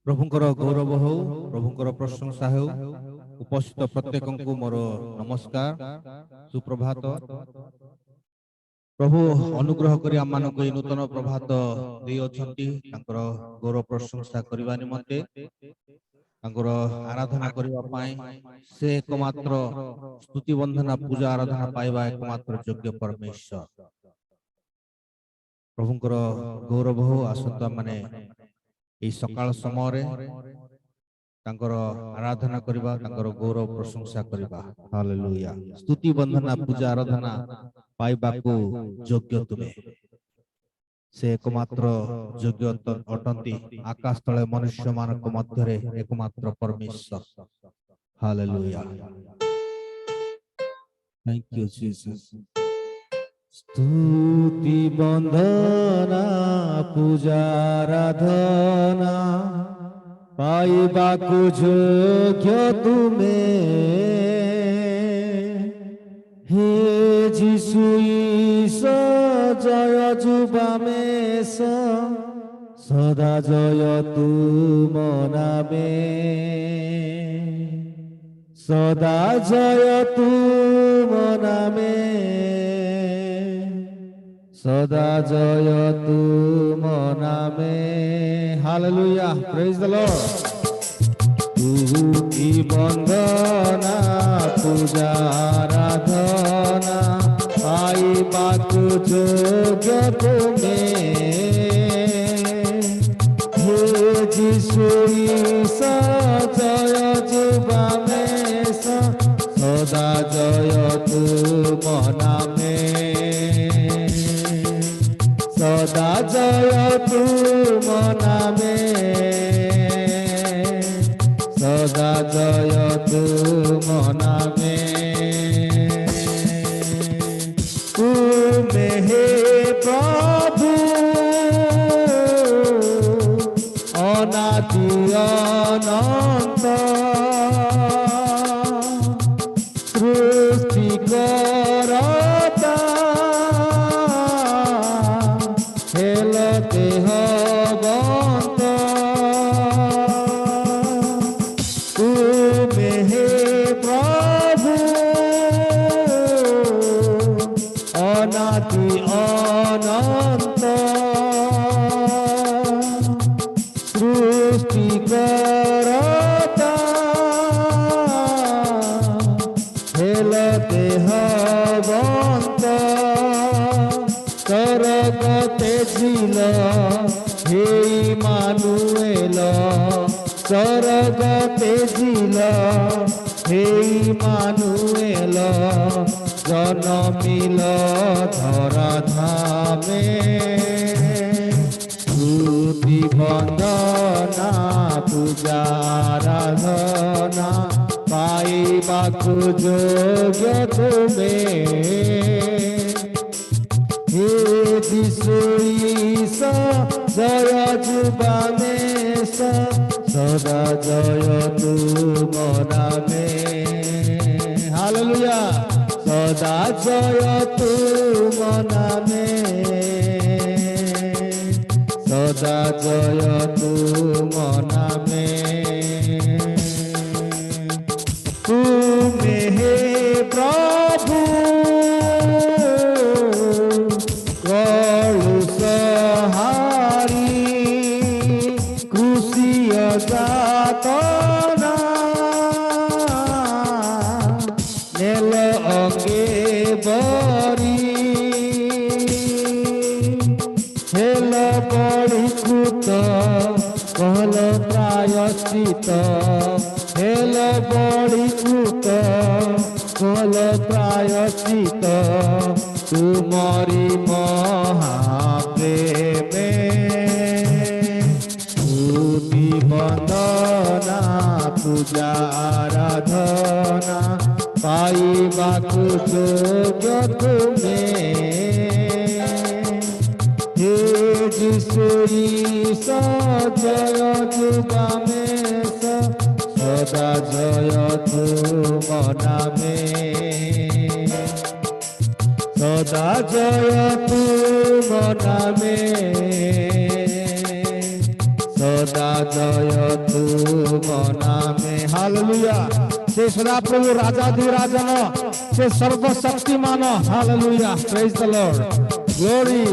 प्रभुंकर गौरव हो, प्रभुंकर प्रशंसा हो। उपस्थित प्रत्येक को मोर नमस्कार, सुप्रभात। प्रभु अनुग्रह करी आम मानक ए नूतन प्रभात दे अछंती। तांकर गौरव प्रशंसा करबा निमंते, तांकर आराधना करबा पाए से एकमात्र स्तुति वंदना पूजा आराधना पाइबा एकमात्र योग्य परमेश्वर। प्रभुंकर गौरव हो। आसंता माने এই সকাল সময়ে তাঙ্কর আরাধনা করিবা, তাঙ্কর গৌরব প্রশংসা করিবা। হালেলুয়া। স্তুতি বন্দনা পূজা আরাধনা পাইবাকু যোগ্য তুমি। সে একমাত্র যোগ্য অটন্তি। আকাশ তলে মনুষ্য মানক মধ্যে একমাত্র পরমেশ্বর। হালেলুয়া। Thank you Jesus. स्तुति बंदना पूजा आराधना पाइबाकु योग्य तुमे, हे जीशु ईशो जय जुबामेश सदा जय तुम नामे, सदा जय तुम नामे, सदा जय तुम नामे। हालेलुया। Praise the Lord. स्तुति वंदना पूजा आराधना पाइबाकु योग्य तुमे, हे जीशु ईशो जय जुबामेश सदा जय तुम नामे, सदा जय तुम नामे, सदा जय तुम नामे। तुमे हे प्रभु अनादि अनंत, सृष्टि करता देह बंत, तुमे हे प्रभु अनादि अनंत, सृष्टि करता हेल देह बंत, करगते झिल हे इमानुएल, करगते झिल हे इमानुएल, जनमिल धरा धामे, स्तुति वंदना पूजा आराधना पाइबाकु योग्य तुमे, हे जीशु ईशो जय जुबामेश सदा जय तुम नामे। हालेलुया। सदा जय तुम नामे, सदा जय तुम नामे। तुमे हे प्रभु कलुषहारी क्रूसिय जातना नेल अंगे बरी, हेल बड़ीकृत कहल प्रायश्चित, हेल बड़ीकृत कहल प्रायश्चित, तुमरी महाप्रेमे, स्तुति वंदना पूजा आराधना पाइबाकु योग्य तुमे, हे जीशु ईशो जय जुबामेश सदा जय तुम नामे, सदा जय तुम नामे, सदा जय तुम नामे हालेलुया से सदा प्रभु राजाधिराजन से सर्वशक्तिमान hallelujah praise the Lord glory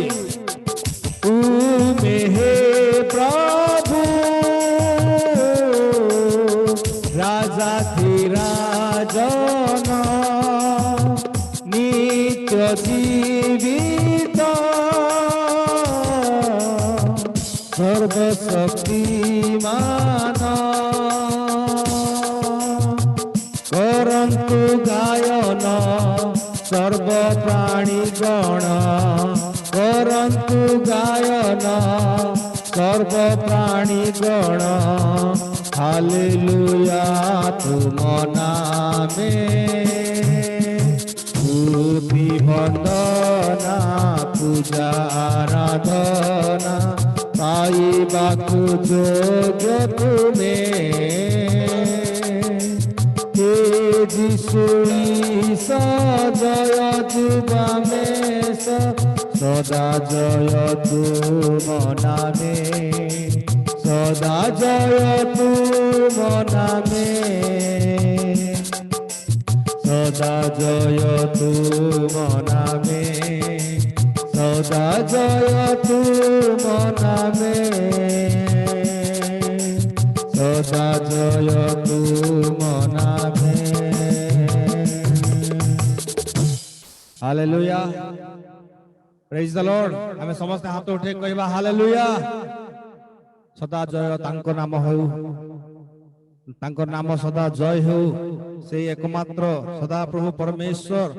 तुमे हे प्रभु राजाधिराजन नित्य जीवित सर्वशक्तिमान करन्तु गायन सर्व प्राणीगण करन्तु गायन सर्व प्राणीगण हालेलुया तुम नामे स्तुति वंदना पूजा आराधना पाइबाकु जोग्य तुमे हे जीशु जय जुबामेश सदा जय तुम नामे सदा जय तुम नामे सदा जय तुम नामे सदा जय तुम नामे सदा जय तुम नामे हालेलुया प्रेज द लॉर्ड हमें समस्त हाथ उठे कहबा हालेलुया सदा जय तांको नाम हो तांको नाम सदा जय हो से एकमात्र सदा प्रभु परमेश्वर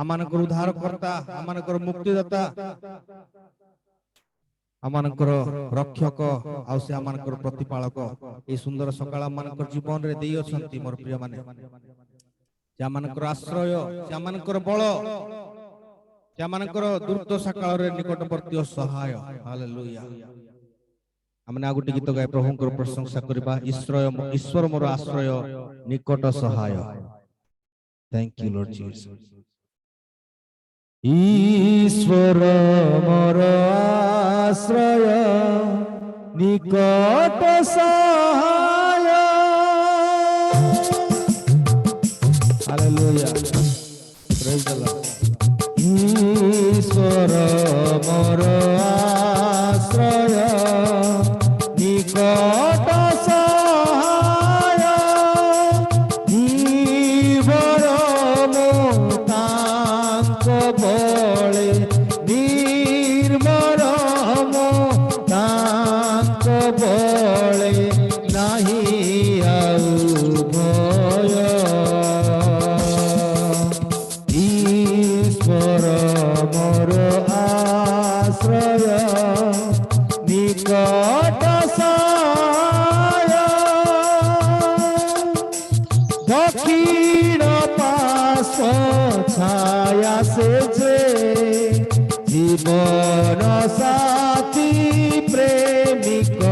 आमानकर उद्धार करता आमानकर मुक्तिदाता आमानकर रक्षक आ से आमानकर प्रतिपालक ए सुंदर सकाळ आमानकर जीवन रे देई अछंती मोर प्रिय माने जे आमानकर आश्रय जे आमानकर बळ जे आमानकर दुर्द सकाळ रे निकटवर्ती सहाय हालेलुया हमने आ गोटे गीत गाय प्रभुंकर प्रशंसा करबा ईश्वर मोर आश्रय निकट सहाय थैंक यू लॉर्ड जीसस ईश्वर मोर आश्रय निकट सहाय हालेलुया प्रेज द लॉर्ड ईश्वर मोर आश्रय निकट सहाय जीवर मोतांक बळे निर्मल मोतांक बळे नाही आउ भय ईश्वर मोर आश्रय निकट दक्षिण पार्श्व छाया से जे जीवन साथी प्रेमिक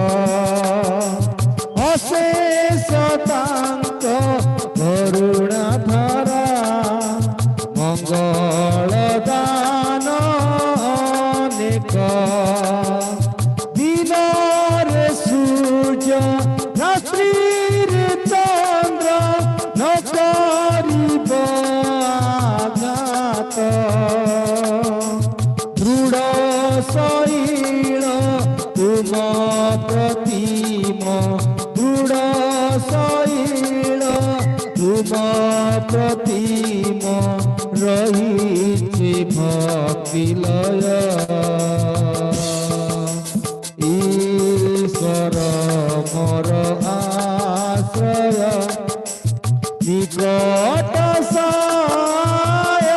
अशेष तांक करुणा धारा मंगल दान अनेक दिन रे सूर्य रात्रि चंद्र न करिब आघात दृढ़ शैल तुम प्रतिम दृढ़ शैल तुम प्रतिम रही भक्तिलय ईश्वर मोर आश्रय निकट सहाय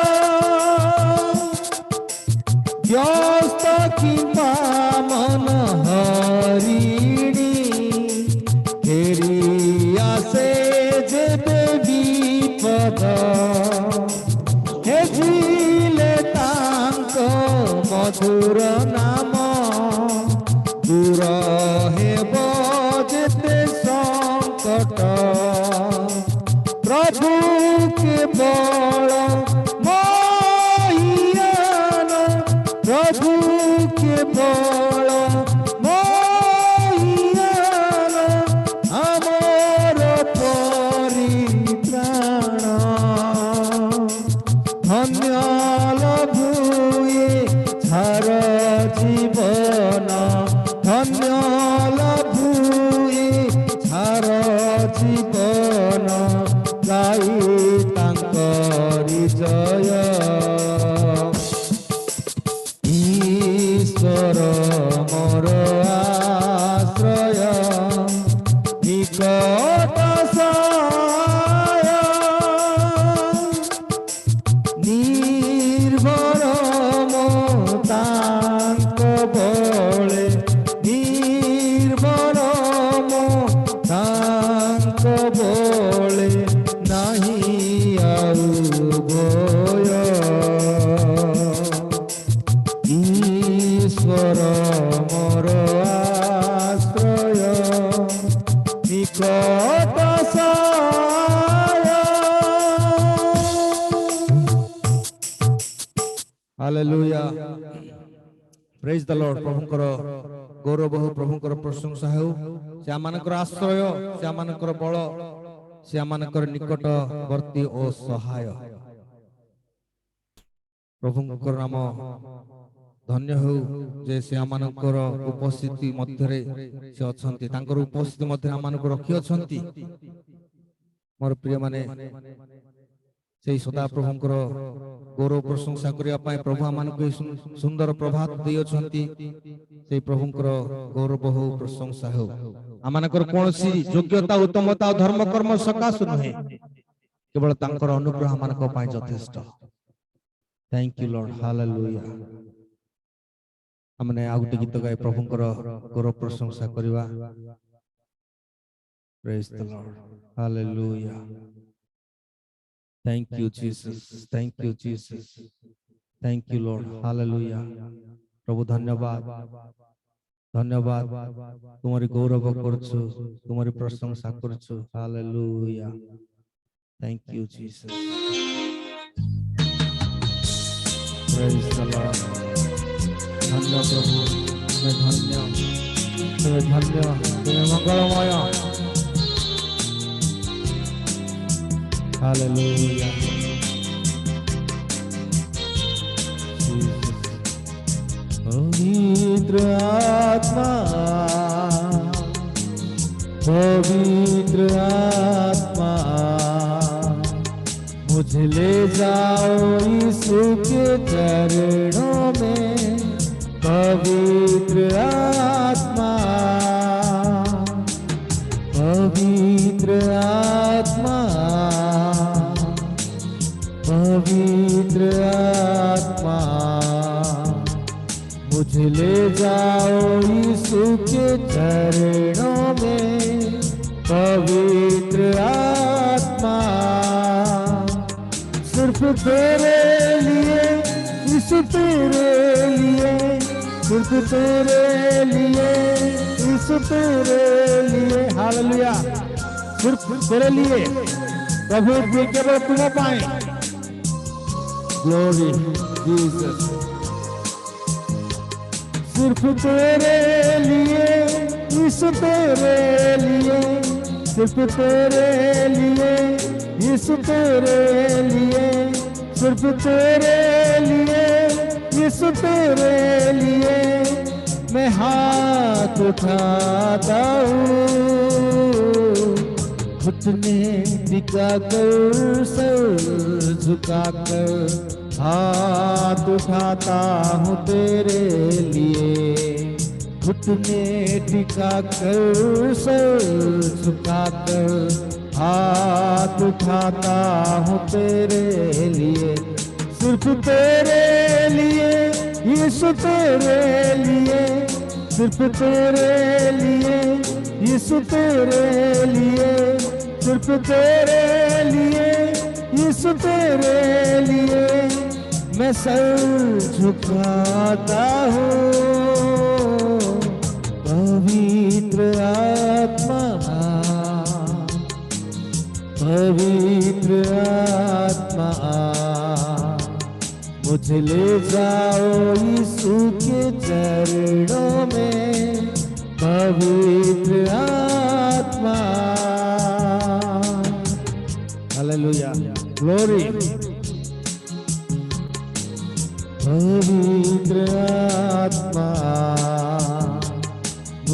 व्यस्त किंवा मन हरिणी फेरी आसे जेबे विपद हेजिले तांक मधुर नाम दूर हेब जेते संकट प्रभु केवल महियान प्रभु केवल महियान জীবন ধন্য লভুই সার জীবন গাই তাঙ্করি জয় ঈশ্বর মোর আশ্রয় নিকট নির্ভর তাঙ্ক বলে নির্ভর তাঙ্ক বলে নাহি ଆଉ ভয় ঈশ্বর মোর আশ্রয় নিকট हालेलुया प्रेज द लॉर्ड प्रभुंकर गौरव हो प्रभुंकर प्रशंसा हो से आमानकर आश्रय से आमानकर बल से आमानकर निकटवर्ती ओ सहाय प्रभुंकर नाम धन्य हो जे से आमानकर उपस्थिति मध्य से अछंती तांकर उपस्थिति मध्य आमानकर रखी अछंती मोर प्रिय माने से सदा प्रभुंकर गौरव प्रशंसा करने प्रभु आम सुंदर प्रभात दे प्रभुंकर गौरव हो प्रशंसा हो आम कौन योग्यता उत्तमता धर्म कर्म सकाश नुहे केवल तांकर अनुग्रह आम यथेष्ट थैंक यू लॉर्ड हालेलुया हमने आ गोटे गीत गाए प्रभुंकर गौरव प्रशंसा करवा praise the Lord hallelujah Thank you, Jesus. Thank you, Jesus. Thank you, Lord. Hallelujah. प्रभु धन्यवाद धन्यवाद तुम्हारी गौरव करछु तुम्हारी प्रशंसा करछु hallelujah thank you Jesus praise the Lord धन्य प्रभु तुम्हें धन्य तुम्हें मंगलमय Hallelujah. पवित्र आत्मा मुझे ले जाओ यीशु के चरणों में पवित्र आत्मा पवित्र आत्मा मुझे ले जाओ यीशु के चरणों में पवित्र आत्मा सिर्फ तेरे लिए यीशु तेरे लिए सिर्फ तेरे लिए यीशु तेरे लिए हालेलुया सिर्फ तेरे लिए प्रभु केवल तुम पाए ग्लोरी जीसस सिर्फ तेरे लिए यीशु तेरे लिए सिर्फ तेरे लिए यीशु तेरे लिए सिर्फ तेरे लिए यीशु तेरे लिए मैं हाथ उठाता हूँ घुटने टिकाकर सर झुकाकर हाथ उठाता हूँ तेरे लिए घुटने टिकाकर सर झुकाकर हाथ उठाता हूँ तेरे लिए सिर्फ तेरे लिए यीशु तेरे लिए सिर्फ तेरे लिए यीशु तेरे लिए सिर्फ तेरे लिए यीशु तेरे लिए मैं सर झुकाता हूँ पवित्र आत्मा मुझे ले जाओ यीशु के चरणों में पवित्र आत्मा हालेलुया ग्लोरी पवित्र आत्मा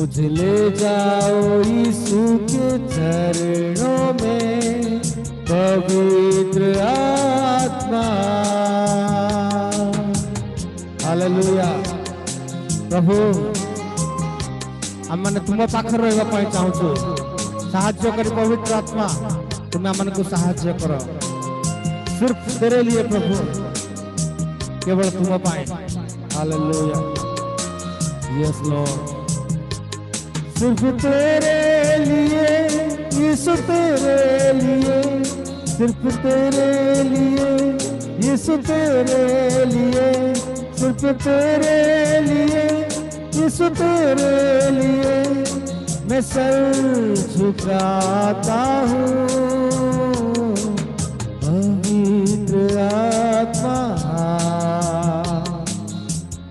मुझे ले जाओ यीशु के चरणों में, पवित्र आत्मा। हालेलुया। प्रभु आम मैंने तुम पाखर रहा चाहूँ, साहाଯ୍य कर पवित्र आत्मा तुम्हें आम को साहाଯ୍य कर, सिर्फ तेरे लिए प्रभु, केवल तुम पाए। हालेलुया। Yes Lord. सिर्फ तेरे लिए यीशु, तेरे लिए, सिर्फ तेरे लिए यीशु, तेरे लिए, सिर्फ तेरे लिए यीशु, तेरे लिए मैं सर झुकाता हूँ। पवित्र आत्मा,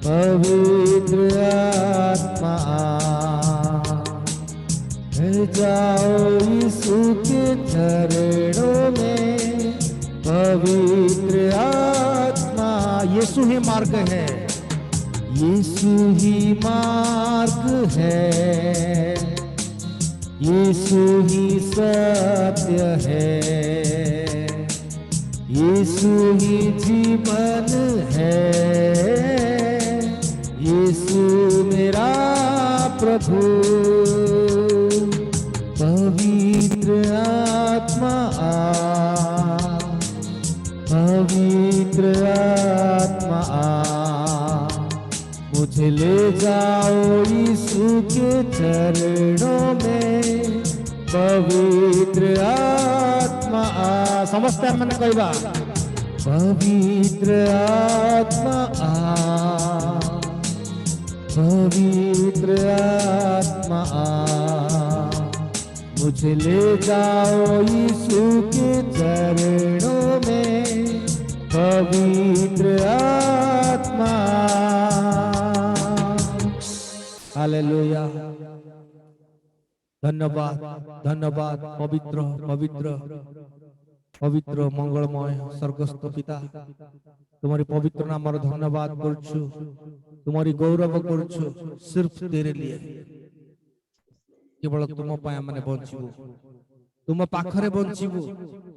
पवित्र आत्मा, जाओ यीशु के चरणों में, पवित्र आत्मा। यीशु ही मार्ग है, यीशु ही मार्ग है, यीशु ही सत्य है, यीशु ही जीवन है, यीशु मेरा प्रभु। पवित्र आत्मा, पवित्र आत्मा, मुझे ले जाओ यीशु के चरणों में, पवित्र आत्मा। समझते मन कहवा, पवित्र आत्मा, पवित्र आत्मा, मुझे ले जाओ यीशु के चरणों में, पवित्र आत्मा। हालेलुया। धन्यवाद, धन्यवाद पवित्र पवित्र पवित्र मंगलमय स्वर्गस्थ पिता, तुम्हारी पवित्र नाम धन्यवाद करुछु, तुम्हारी गौरव करुछु, सिर्फ तेरे लिए, केवल तुम मैंने बंचबू, तुम पाखरे बंचबू,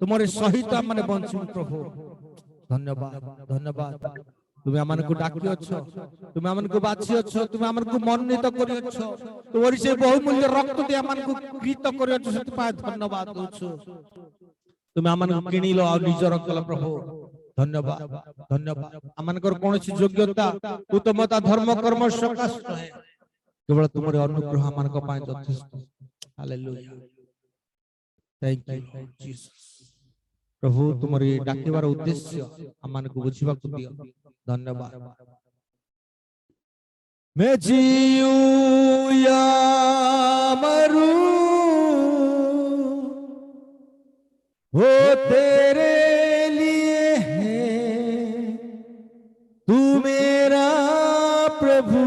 तुम्हारे सहित मैंने बंचबू प्रभु। धन्यवाद, धन्यवाद। तुम्हें आम को डाकी अच्छ, तुम्हें आम को बाछी अच्छ, तुम्हें आम को मनोनीत कर तुम्हारी से बहुमूल्य रक्त दे आम को कृत कर धन्यवाद दूछु। तुम्हें आम को किणिल आ निजर कल प्रभु। धन्यवाद, धन्यवाद। आम कौन योग्यता उत्तमता धर्म कर्म सकाश है, केवल तुम्हारे अनुग्रह आम यथेष्ट। हालेलुया। Thank you Jesus. प्रभु तुम्हारी डाकिबार उद्देश्य आम को बुझा दियो। धन्यवाद। मैं जीऊं या मरूं, वो तेरे लिए है, तू मेरा प्रभु।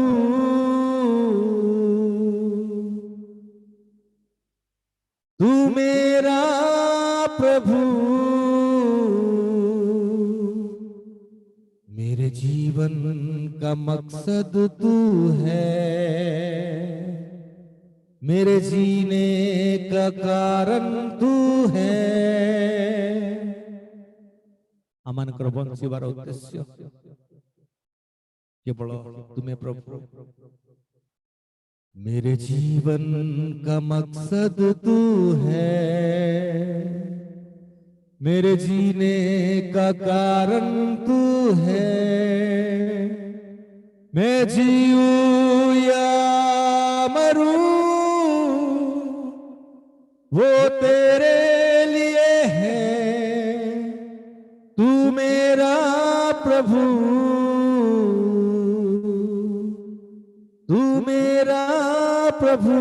तू मेरा प्रभु, मेरे जीवन का मकसद तू है, मेरे जीने का कारण तू है। अमान कर बंशीबार उद्देश्य केवल तुम्हें प्रभु। मेरे जीवन का मकसद तू है, मेरे जीने का कारण तू है। मैं जीऊं या मरूं, वो तेरे लिए है, तू मेरा प्रभु। तू मेरा प्रभु,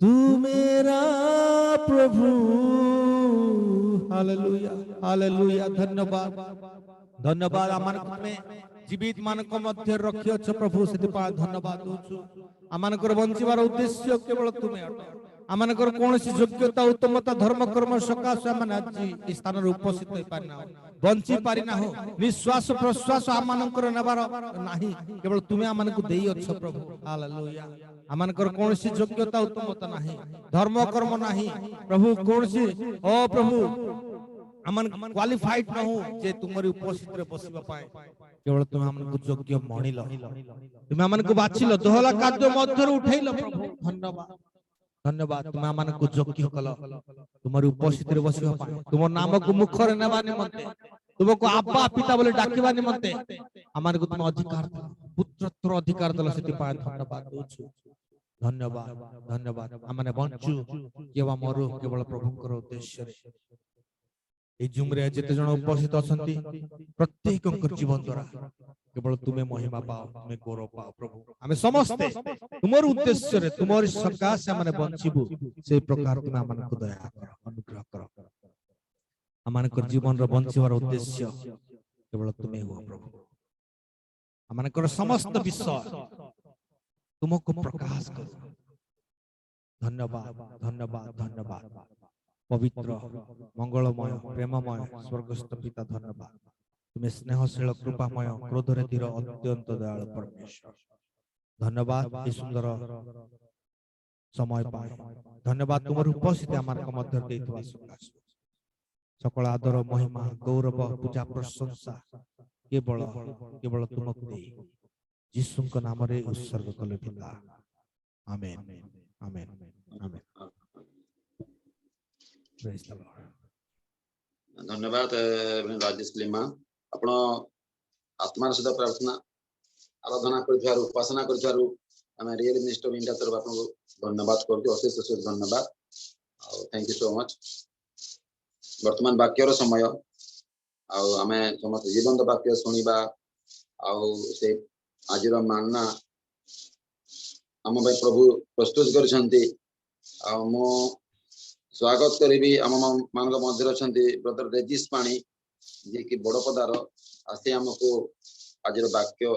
तू मेरा प्रभु। Hallelujah, hallelujah. धन्यवाद, धन्यवाद। आमान में जीवित मानक मध्य रखी अच्छ प्रभु से धन्यवाद दउछु आमानकर बंचिबार उद्देश्य केवल तुमे अट आमानकर कोनसी योग्यता उत्तमता धर्म कर्म सकाश आमान आज ई स्थान रे उपस्थित होई पारिना बंची पारिना हो निश्वास प्रश्वास आमानकर नबार नाही केवल तुमे आमानकु देई अच्छ प्रभु हालेलुया आमानकर कोनसी योग्यता उत्तमता नाही धर्म कर्म नाही प्रभु कोनसी ओ प्रभु आमान क्वालिफाइड न हो जे तुमरी उपस्थित रे बसिबा पाए केवल तुम हमन को योग्य मणिल तुम हमन को बाछिल दोहला कार्य मध्य उठैल प्रभु धन्यवाद धन्यवाद तुम हमन को योग्य कल तुमरी उपस्थित रे बसिबा पाए तुम नाम को मुख रे नेबा निमंते तुमको आबा पिता बोले डाकिबा निमंते हमन को तुम अधिकार पुत्रत्व अधिकार दल सेति पाए धन्यवाद दोछु धन्यवाद धन्यवाद हमने बंचु केवा मरु केवल प्रभुकर उद्देश्य रे ए जुमरे जेते जण उपस्थित अछंती प्रत्येक जीवन द्वारा केवल तुमे महिमा पाओ तुमे गौरव पाओ प्रभु आमे समस्त तुमर उद्देश्य रे तुमर सकाश से माने बंचिबु से प्रकार तुमे हमन को दया कर अनुग्रह कर हमन कर जीवन रो बंचिबार उद्देश्य केवल तुमे हो प्रभु हमन कर समस्त विषय तुमको प्रकाश कर धन्यवाद धन्यवाद धन्यवाद पवित्र मंगलमय प्रेममय स्वर्गस्थ पिता धन्यवाद तुम्हें स्नेहशील कृपामय क्रोधरे धीर अत्यंत दयालु परमेश्वर धन्यवाद ये सुंदर समय पाए धन्यवाद तुम उपस्थिति आमान मध्य देइतबा सकाश सकल आदर महिमा गौरव पूजा प्रशंसा केवल केवल तुमको दे यीशु नाम रे उत्सर्ग कले पिता आमेन आमेन आमेन धन्यवाद राजेश लिमा आपण आत्मार सहित प्रार्थना आराधना कर उपासना कर रियल मिनिस्टर ऑफ इंडिया तरफ आपको धन्यवाद करते अशेष अशेष धन्यवाद थैंक यू सो मच वर्तमान वाक्यर समय आम समस्त जीवंत वाक्य शुणा से आज मानना आम भाई प्रभु प्रस्तुत कर स्वागत करी आम मान मध्य अच्छा ब्रदर रेजिस पाणी जी कि बड़पदार आसे आमको आज वाक्य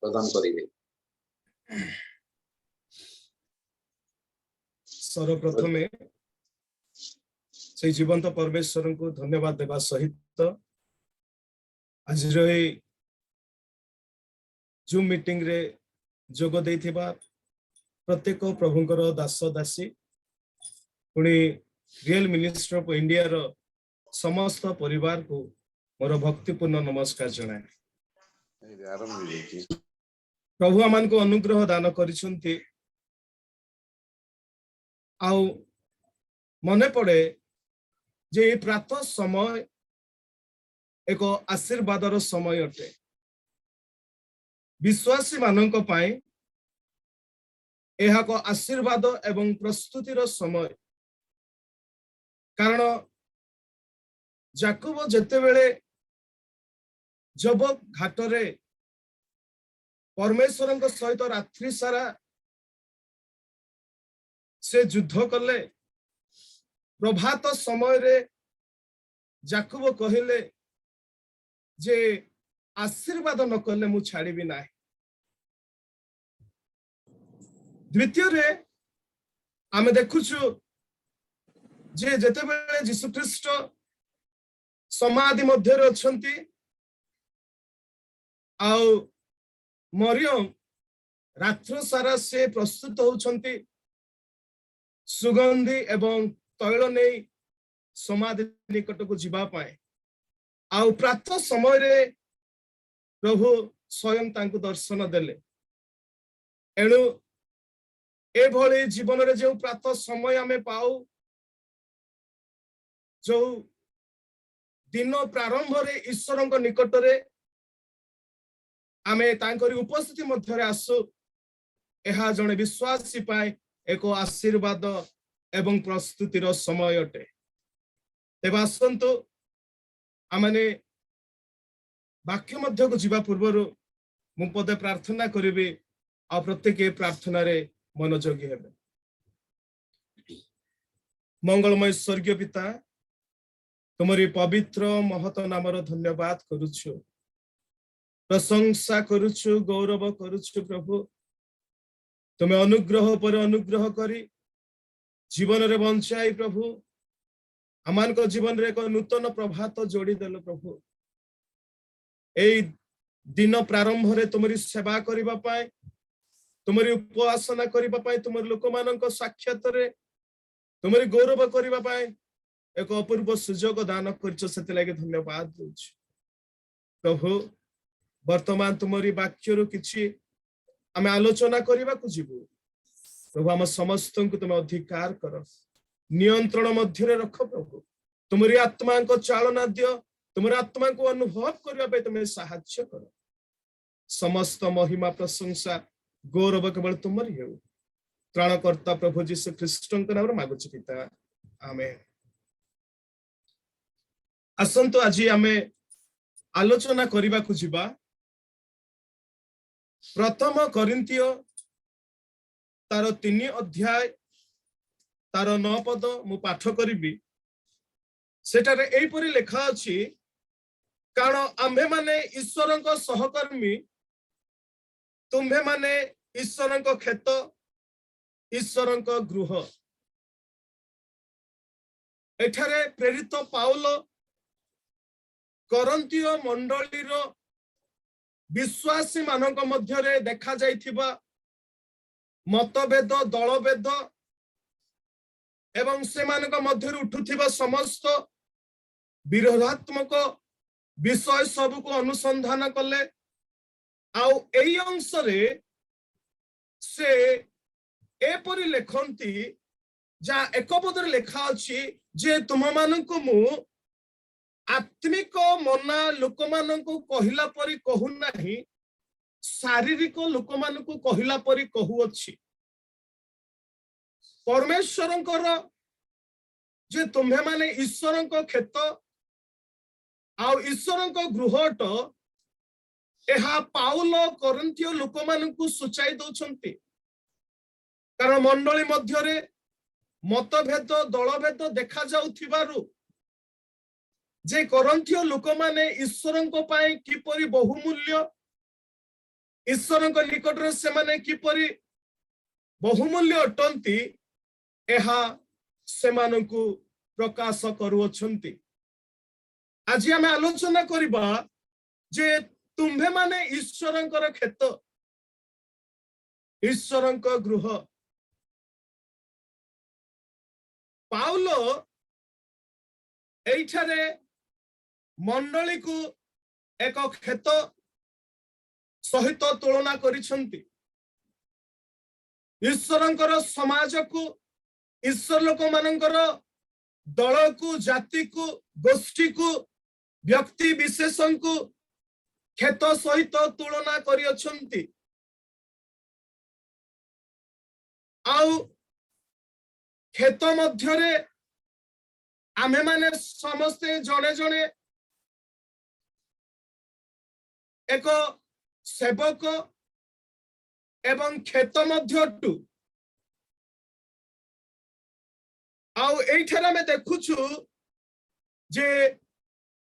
प्रदान करेंगे सर्वप्रथमे से जीवंत परमेश्वर को धन्यवाद देवा सहित आज जूम मीटिंग रे जोग देथिबा प्रत्येक प्रभुंकर दास दासी पुणी रियल मिनिस्टर ऑफ इंडिया रो समस्त परिवार को मोर भक्तिपूर्ण नमस्कार जनाए प्रभु आमान को अनुग्रह दान करिसंती आउ मने पड़े जे प्रातः समय एक आशीर्वादर समय अटे विश्वासी मानक पाए यह आशीर्वाद एवं प्रस्तुतिर समय कारण जाकब जेते बेले जबक घाटरे परमेश्वर सहित रात्रि सारा से युद्ध कले प्रभात समय रे जाकब कहले जे आशीर्वाद न कले मु छाड़ीबी ना द्वितीय रे आमे देखुछु जे जेते बेले यीशु ख्रीष्ट समाधि मध्य अछंती आउ मरियम रात्र सारा से प्रस्तुत होउछंती सुगंधी एवं तैल नहीं समाधि निकट को जीवा पाए आउ प्रातः समय रे प्रभु स्वयं तांको दर्शन देले एणु ए भली जीवन रे जो प्रातः समय आमे पाऊ जो दिन प्रारंभ रे ईश्वर निकट रे आमे तांकरी उपस्थिति मध्य आसु यह जने विश्वासी पाए एक आशीर्वाद एवं प्रस्तुतिर समय अटे तेबे आसंतु आमने वाक्य मध्य को जीवा पूर्व मु पदे प्रार्थना करिबी आ प्रत्येक प्रार्थना रे मनोयोगी हेबे मंगलमय स्वर्गीय पिता तुम्हारी पवित्र महत नामर धन्यवाद करुछु प्रशंसा करुछु गौरव करुछु प्रभु तुम्हें अनुग्रह पर अनुग्रह करी जीवन रे बंचाई प्रभु आमान को जीवन रे एक नूतन प्रभात जोड़ी देलो प्रभु एई दिन प्रारंभ रे तुमरी सेवा करिबा पाए तुमरी उपासना करिबा पाए तुमर लोक मानक साक्षात रे तुमरी गौरव करिबा पाए एक अपूर्व सुजोग दान करछो सेते लागि धन्यवाद दउछु प्रभु वर्तमान तुमरी वाक्य रु किछि आमे आलोचना करिबा को जीवु प्रभु हम समस्त को तुम अधिकार कर नियंत्रण मध्य रे रख प्रभु तुमरी आत्मा को चालना दियो तुमरी आत्मा को अनुभव करिबा पे तुमे सहायता कर समस्त महिमा प्रशंसा गौरव केवल तुमरी हेउ त्राणकर्ता प्रभु जीसु ख्रीष्टन के नाम रे मागुछु पिता आमेन असंतो आज आमे आलोचना करिबा को जिबा प्रथम कोरिन्थियो तार 3 अध्याय तार 9 पद मु पाठ करिबी सेटारे एई परि लेखा अछि कारण आम्भे माने ईश्वरक सहकर्मी तुम्भे माने ईश्वरक खेत ईश्वरक गृह एठारे प्रेरित पाउल कोरिन्थियो मंडलीर विश्वासी मानक मध्य रे देखा जाइथिबा मतभेद दलभेद एवं से मानक मध्य उठुथिबा समस्त विरोधात्मक विषय सब को अनुसंधान कले आउ एई अंश रे से एपरि लेखंती जा एक पदरे लेखा अछि जे तुम मानक मु आत्मिक मना लोक मानक कहिला परि कहू नाही शारीरिक लोक मानक कहिला परि कहू अछि परमेश्वरंकर जे तुम्हे माने ईश्वरंक खेत आउ ईश्वरंक गृहट एहा पाउल कोरिन्थियो लोक मानक सूचाई दउछंती कारण मंडली मध्य रे मतभेद दलभेद देखा जाउथिबारु जे कोरिन्थियो लोक माने ईश्वरंक पाए किपरि बहुमूल्य ईश्वरंक निकट रे से माने किपरि बहुमूल्य अटंती एहा से मानकु प्रकाश करूछंती आज आमे आलोचना करिबा जे तुम्भे माने ईश्वरंकर खेत ईश्वरंक गृह पाउल एइठारे मंडली को एक खेत सहित तुलना करिसंती ईश्वरंकर समाज को ईश्वर लोक मानकर दल को जाति को गोष्ठी को व्यक्ति विशेषण को खेत सहित तुलना करियछंती आउ खेत मध्य रे आमे माने समस्ते जने जने एक सेवक एवं खेत मध्यटू आउ एइठारे में देखुछु जे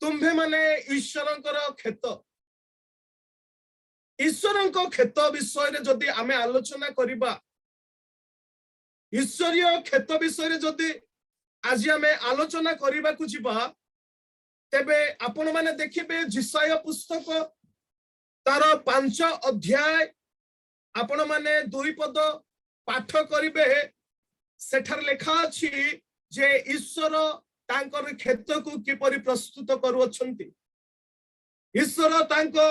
तुम्भे माने ईश्वरंकर खेत ईश्वरंक खेत विषय रे जदि आमे आलोचना करिबा ईश्वरीय खेत विषय रे जदि आज आमे आलोचना करिबा को जिबा तेबे आपण माने देखिबे जिसाया पुस्तक तार 5 अध्याय आपण माने 2 पद पाठ करिबे सेठार लेखा अछि जे ईश्वर तांकर खेत को किपरि प्रस्तुत करूछंती ईश्वर तांको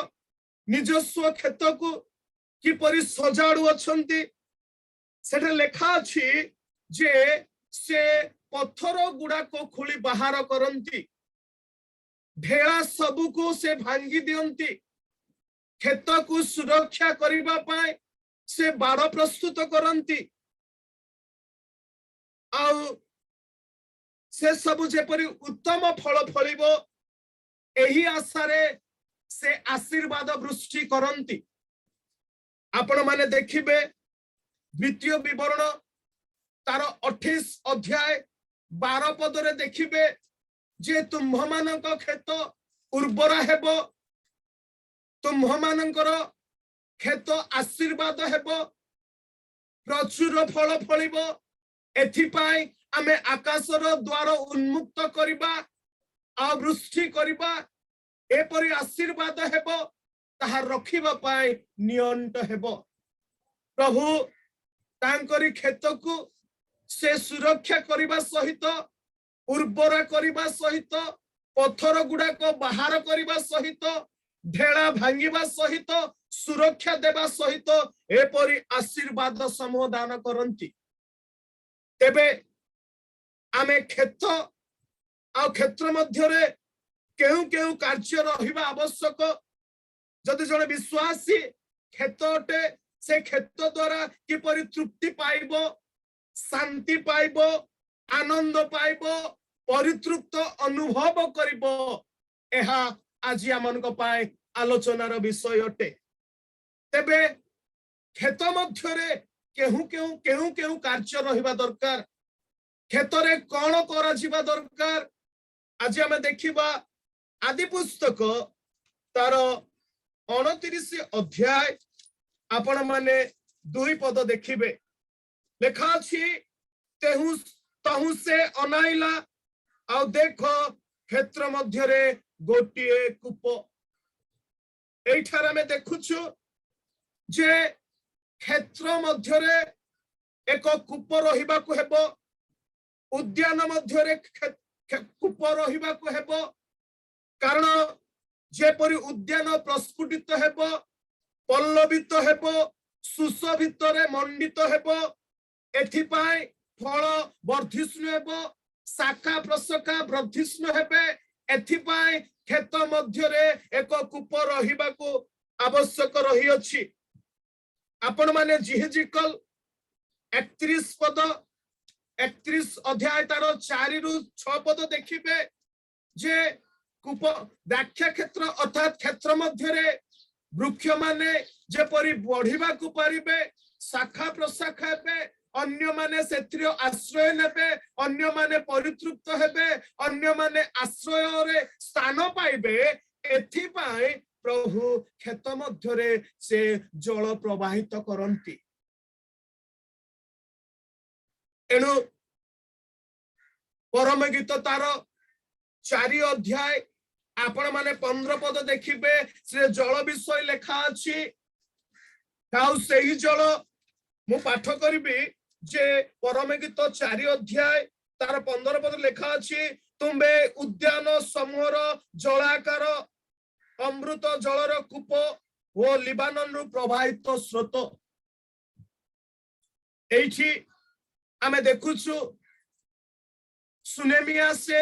निजस्व खेत को किपरि सजाडू अछंती सेठार लेखा अछि जे से पत्थर गुड़ा को खोली बाहर करंती ढेला सबु को से भांगी दियंती खेत को सुरक्षा करिबा पाए से बाड़ प्रस्तुत करंती आउ से सबु जेपरि उत्तम फल फलिबो एही आशारे से आशीर्वाद वृष्टि करंती आपण माने देखिबे द्वितीय विवरण तार 28 अध्याय 12 पदरे देखिबे जे तुम्भ मानक खेत उर्वरा हेबो तुम्ह मानकर खेत आशीर्वाद हेबो प्रचुर फल फलिबो एथिपाई आमे आकाशर द्वार उन्मुक्त करिबा आ वृष्टि करिबा एपरि आशीर्वाद हेबो ताहा रखिबा पाई नियंत हेबो प्रभु तांकरी खेत को से सुरक्षा करिबा सहित उर्वरा करिबा सहित पत्थर गुड़ा को बाहर करिबा सहित ढेला भांगिबा सहित सुरक्षा देबा सहित एपरि आशीर्वाद समूह दान करंती तेबे आमे खेत आ क्षेत्र मध्यरे केउ केउ कार्य रहिबा आवश्यक जदि जने विश्वासी खेत अटे से खेत द्वारा किपरि तृप्ति पाइबो शांति पाइबो आनंद पाइबो परितृप्त अनुभव करिबो एहा आज आमनक पाए आलोचनार विषय अटे तेबे खेत मध्यरे केहू केहू केहू केहू कार्य रहिबा दरकार खेतरे कौन करा जिबा दरकार आज आमे देखिबा आदि पुस्तक तार 29 अध्याय आपण माने 2 पद देखिबे लेखा अछि तेहु तहु से अनाइला आ देख क्षेत्र मध्यरे गोटिए कूप एठार में देखुछु जे क्षेत्र मध्यरे एक कूप रहिबा को हेबो उद्यान मध्यरे कूप रहिबा को हेबो कारण जेपरि उद्यान प्रस्फुटित हेबो पल्लवित हेबो सुशोभित रे मंडित हेबो एथिपाई फल वर्धिष्णु हेबो शाखा प्रशाखा वर्धिष्णु हेबे एथिपाई खेत मध्यरे एक कूप रहिबा को आवश्यक रही अछि आपण माने जिहेजिकल 31 पद 31 अध्याय तार 4 रु 6 पद देखिबे जे कूप दाक्ष क्षेत्र अर्थात क्षेत्र मध्यरे वृक्ष माने जेपरि बढ़िबा को पारिबे शाखा प्रशाखा हेबे अन्य माने सेत्रिय आश्रय नेबे अन्य माने परितृप्त हेबे अन्य माने आश्रय रे स्थान पाइबे एथिपाई प्रभु खेत मध्यरे से जल प्रवाहित करंती एनु परम गीत तार 4 अध्याय आपण माने 15 पद देखिबे से जल विषय लेखा अछि काउ सेही जल मु पाठ करिबी जे परम गीत 4 अध्याय तार 15 पद लेखा अछि तुम्बे उद्यान समूहर जलाकार अमृत जलर कूप ओ लिबानन रु प्रवाहित स्रोत एठी आमे देखुछु सुनेमिया से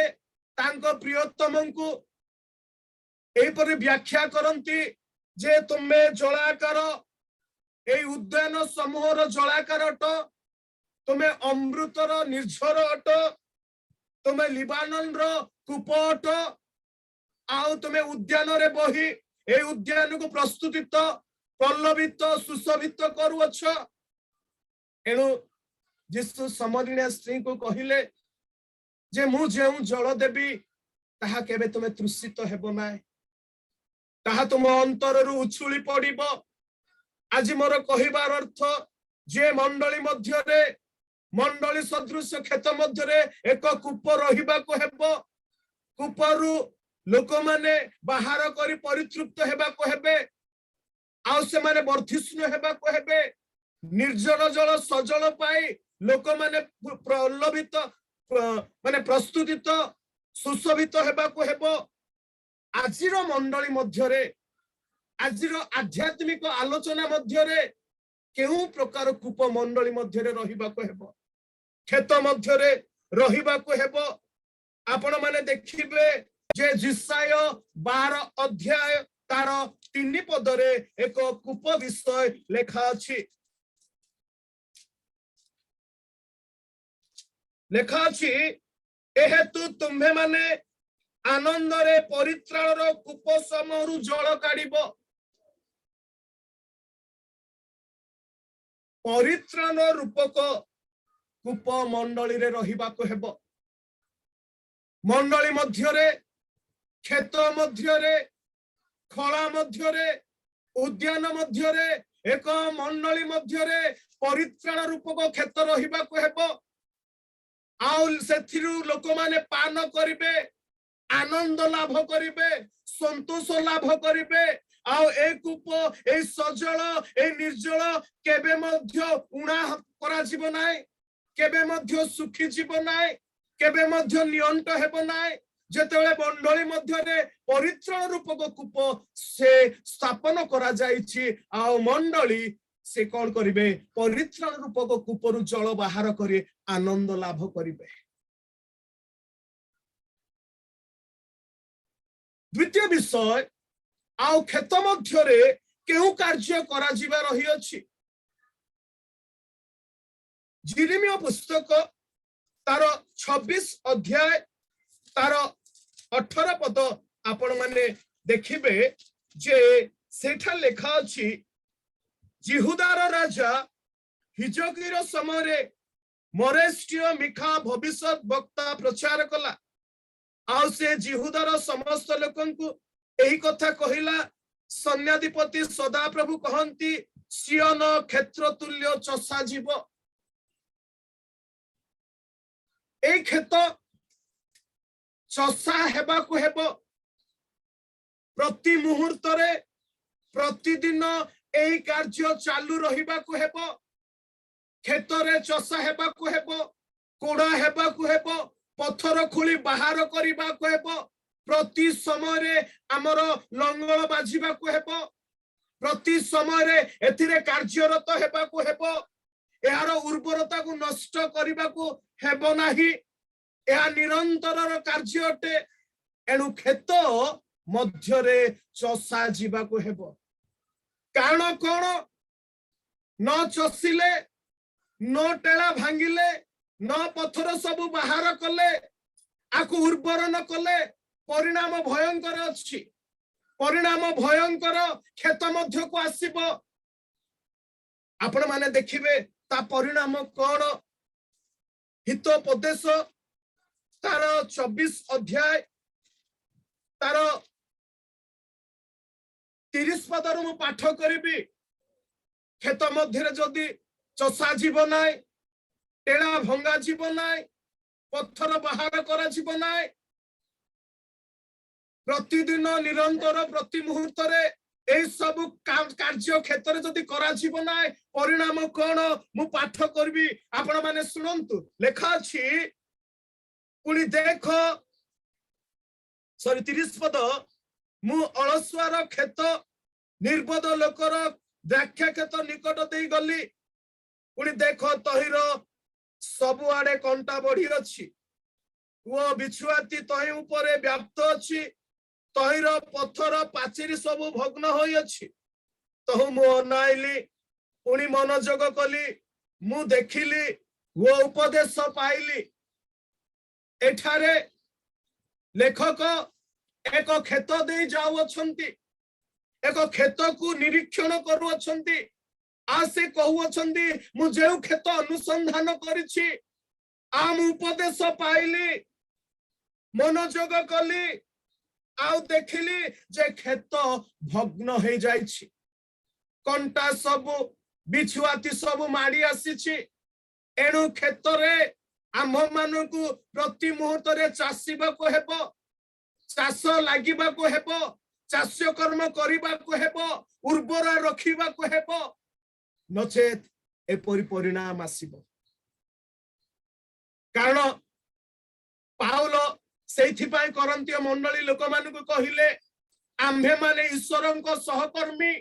तांको प्रियतम को एपरि व्याख्या करंती जे तुमे जलाकार ए उद्यान समूहर जलाकार अट तुमे अमृतर निर्झर अट तुमे लिबानन रो कूप अट आउ तुमे उद्यान रे बही ए उद्यान को प्रस्तुतित पल्लवित सुशोभित करूअछ एनु जिसु समरिणा स्त्री को कहिले जे मु जेउ जल देबी ताहा केबे तुमे तृषित हेबो नाय ताहा तुम अंतर रु उछुली पड़िबो आज मोर कहिबार अर्थ जे मंडली मध्यरे मंडली सदृश खेत मध्यरे एक कूप रहिबा को हेबो कूपरु लोक माने बाहर करी परितृप्त हेबा को हेबे आउ से माने वर्धिष्णु हेबा को हेबे निर्जल जल सजल पाई लोक माने प्रलोभित माने प्रस्तुतित सुशोभित हेबा को हेबो आजिर मंडली मध्यरे आजिर आध्यात्मिक आलोचना मध्यरे केउ प्रकार कूप मंडली मध्यरे रहिबा को हेबो खेत मध्यरे रहिबा को हेबो आपण माने देखिबे जे जिसाय 12 अध्याय तार 3 पदरे एक कूप विषय लेखा अछि लेखा अछि एहेतु तुम्हे माने आनंद रे परित्राणर कूप समूहरु जल काढिबो परित्राण रूपक कूप मंडली रे रहिबा को हेबो मंडली मध्यरे खेत मध्यरे खला मध्यरे उद्यान मध्यरे एक मंडली मध्यरे परित्राण रूपक क्षेत्र रहिबाकु हेबो आउ सेथिरु लोक माने पान करिवे आनंद लाभ करिवे संतोष लाभ करिवे आउ ए कूप ए सजल ए निर्जल केबे मध्य उणा करा जीव नाय केबे मध्य सुखी जीव नाय केबे मध्य नियंट हेबो नाय जेतेबेले मंडली मध्यरे परित्राण रूपक कूप से स्थापन करा जायछि आ मंडली से कौन करिवे परित्राण रूपक कूपरु जल बाहर करी आनंद लाभ करिवे। द्वितीय विषय आउ खेत मध्यरे केउ कार्य करा जिबा रही अछि यिरिमिया पुस्तक तार 26 अध्याय तार 18 पद आपण माने देखिबे जे सेठा लेखा अछि जिहुदार राजा हिजकीर समय मरेष्टिय मिखा भविष्यत वक्ता प्रचार कला आउ से जिहुदार समस्त लोकंकु एही कथा कहिला सैन्याधिपति सदाप्रभु कहंती सियन क्षेत्र तुल्य चषा जीव ए खेत चषा हेबाकु हेबो प्रति मुहूर्तरे प्रतिदिन एही कार्य चालू रहिबाकु हेबो खेतरे चषा हेबाकु हेबो कोड़ा हेबाकु हेबो पत्थर खोली बाहर करिबाकु हेबो प्रति समय रे हमर लंगल बाजिबाकु हेबो प्रति समय रे एथिरे कार्यरत हेबाकु हेबो एहार उर्वरता को नष्ट करिबाकु हेबो नाही एहा निरंतर कार्य अटे एणु खेत मध्यरे चषा जीवाकु हेबो कारण कोन न चषिले न टेला भांगिले न पत्थर सब बाहर कले आकु उर्वर न कले परिणाम भयंकर अछि परिणाम भयंकर खेत मध्य को आसीबो आपण माने देखिबे ता परिणाम कोन हितोपदेश तार 24 अध्याय तार 30 पदर मु पाठ करिबी खेत मध्यरे जदि चषा जीव नाय टेला भंगा जीव नाय पत्थर बाहर करा जीव नाय प्रतिदिन निरंतर प्रति मुहूर्त रे ए सब कार्य क्षेत्र जदि करा जीव नाय परिणाम कोन मु पाठ करबी आपण माने सुनंतु लेखा अछि पुनी देखो सॉरी 30 पद मु अलसुआर खेत निर्बोध लोकर द्राक्षा खेत निकट देई गली पुनी देखो तहिर सब आडे कंटा बढ़ी अछि वो बिछुआती तहि ऊपर व्याप्त अछि तहिर पत्थर पाचेरी सब भग्न होई अछि तहु मु अनाइली पुनी मनोजोग कली मु देखिली वो उपदेश पाइली एठारे लेखक एक खेत दे जाउ अछंती एक खेत को निरीक्षण करू अछंती आ से कहू अछंती मु जेउ खेत अनुसंधान करिछि आम उपदेश पाइली मनोजोग कली आउ देखिली जे खेत भग्न हो जाइछि कंटा सब बिछुआती सब माड़ी आसीछि एणु खेतरे आम मानकु प्रति मुहूर्त रे चासीबा को हेबो चाष लागिबा को हेबो चाष्य कर्म करिबा को हेबो उर्वरा रखिबा को हेबो नचेत एपरि परिणाम आसीबो कारण पाउल सेथि पाई करंतीय मंडली लोक मानकु कहिले आम्भे माने ईश्वरंक सहकर्मी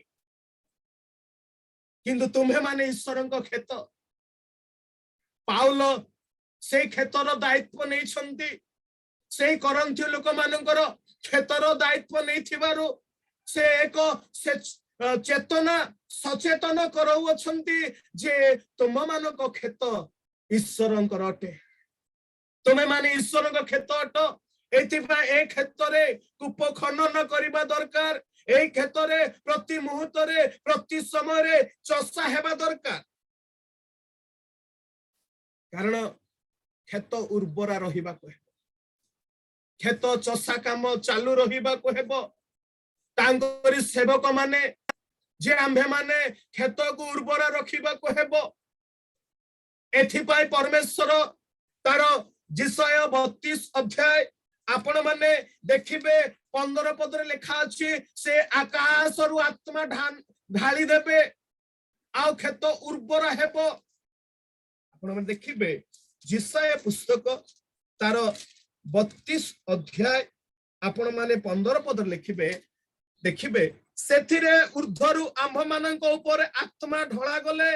किंतु तुम्हे माने ईश्वरंक खेत पाउल से खेतर दायित्व नहीं छंती से करंथीय लोक मानकर खेतर दायित्व नहीं थिबारु से एक से चेतना सचेतन करौ छंती जे तुम मानक खेत ईश्वरंकर अटे तुमे माने ईश्वरंक खेत अट एथिबा ए क्षेत्रे कूप खनन करिबा दरकार ए क्षेत्रे प्रति मुहूर्त रे प्रति समय रे चषा हेबा दरकार कारण खेत उर्वरा रहिबा को हेबो खेत चषा काम चालू रहिबा को हेबो तांकरी सेवक माने जे आम्भे माने खेत को उर्वर रखिबा को हेबो एथिपाई परमेश्वर तार जिसय 32 अध्याय आपण माने देखिबे 15 पदरे लिखा अछि से आकाश रु आत्मा ढाली देबे आ खेत उर्वर हेबो आपण माने देखिबे जिसय पुस्तक तार 32 अध्याय आपण माने 15 पदरे लिखिबे देखिबे सेथिरे ऊर्ध्वरु आम्भ मानक ऊपर आत्मा ढळा गले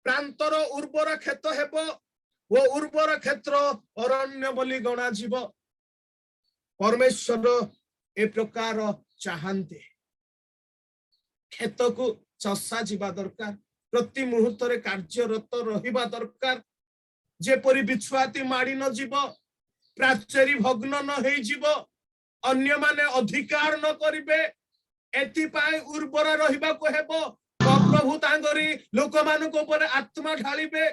प्रांतर उर्वर खेत हेबो वो उर्वर क्षेत्र अरण्य बोली गणा जीव परमेश्वर ए प्रकार चाहते खेत को चषा जीवा दरकार प्रति मुहूर्त रे कार्यरत रहिबा दरकार जेपरि बिछुआती माड़ी न जीव प्राचेरी भग्न न हेई जीव अन्य माने अधिकार न करिबे एथिपाई उर्वर रहिबा को हेबो प्रभु तांगरी लोक मानक ऊपर आत्मा ढालिबे